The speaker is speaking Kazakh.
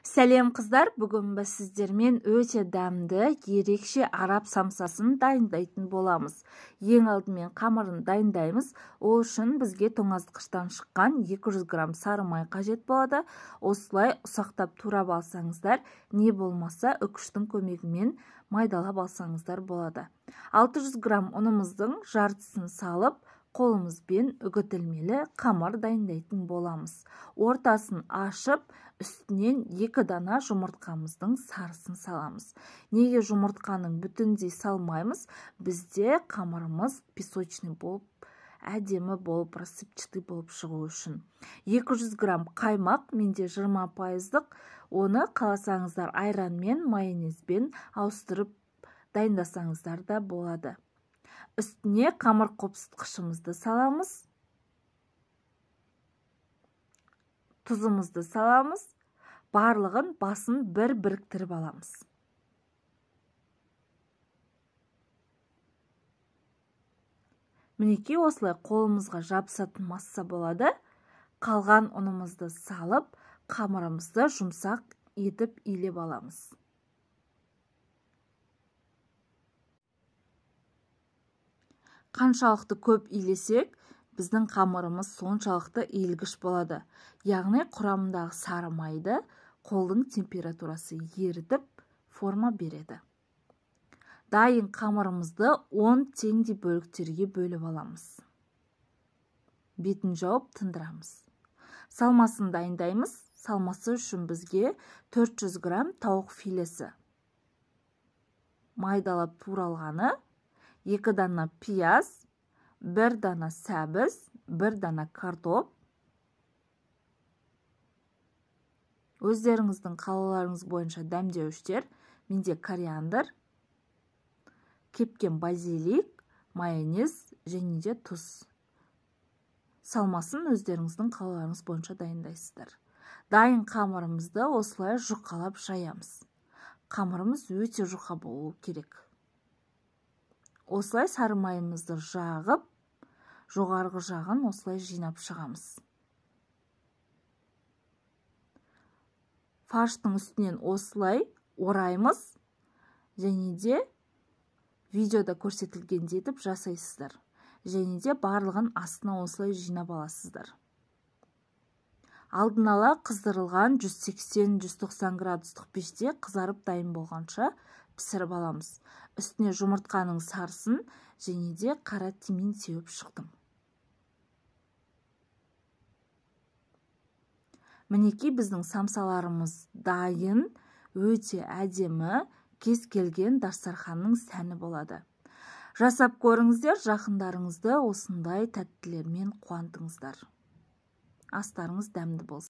Сәлем қыздар, бүгін біз сіздермен өте дәмді, ерекше араб самсасын дайындайтын боламыз. Ең алдымен қамырын дайындаймыз. Ол үшін бізге тоңазытқыштан шыққан 200 грамм сары май қажет болады. Осылай ұсақтап турап алсаңыздар, не болмаса үкіштің көмегімен майдалап алсаңыздар болады. 600 грамм ұнымыздың жартысын салып, қолымызбен үгітілмелі қамыр дайындайтын боламыз. Ортасын ашып, үстінен 2 дана жұмыртқамыздың сарысын саламыз. Неге жұмыртқаның бүтіндей салмаймыз? Бізде қамырымыз песочный болып, әдемі болып, рассыпчатый болып шығу үшін. 200 грамм қаймақ, менде 20%, оны қаласаңыздар айранмен, майонезбен ауыстырып дайындасаңыздар да болады. Үстіне қамыр қопсытқышымызды саламыз. Тұзымызды саламыз. Барлығын басын бір біріктіріп аламыз. Мінекей осылай қолымызға жабысатын масса болады. Қалған ұнымызды салып, қамырымызды жұмсақ етіп илеп аламыз. Қаншалықты көп илесек, біздің қамырымыз соншалықты иілгіш болады. Яғни құрамындағы сары майды қолдың температурасы ерітіп форма береді. Дайын қамырымызды 10 теңдей бөліктерге бөліп аламыз. Бетін жауып тындырамыз. Салмасын дайындаймыз. Салмасы үшін бізге 400 грамм тауық филесі. Майдалап туралғаны, 2 дана пияз, 1 дана сәбіз, 1 дана картоп. Өздеріңіздің қалауларыңыз бойынша дәмдеуіштер, менде кориандр, кепкен базилик, майонез және де тұз. Салмасын өздеріңіздің қалауларыңыз бойынша дайындайсыздар. Дайын қамырымызды осылай жұқалап жаямыз. Қамырымыз өте жұқа болу керек. Осылай сары майымызды жағып, жоғарғы жағын осылай жинап шығамыз. Фарштың үстінен осылай ораймыз, және де видеода көрсетілгендей етіп жасайсыздар. Және де барлығын астына осылай жинап аласыздар. Алдын ала қыздырылған 180-190 градустық пеште қызарып дайын болғанша пісіріп аламыз. Үстіне жұмыртқаның сарысын және де қара тимин сеуіп шықтым. Мінекей біздің самсаларымыз дайын, өте әдемі, кез келген дастарханның сәні болады. Жасап көріңіздер, жақындарыңызды осындай тәттілермен қуантыңыздар. Астарыңыз дәмді болсын.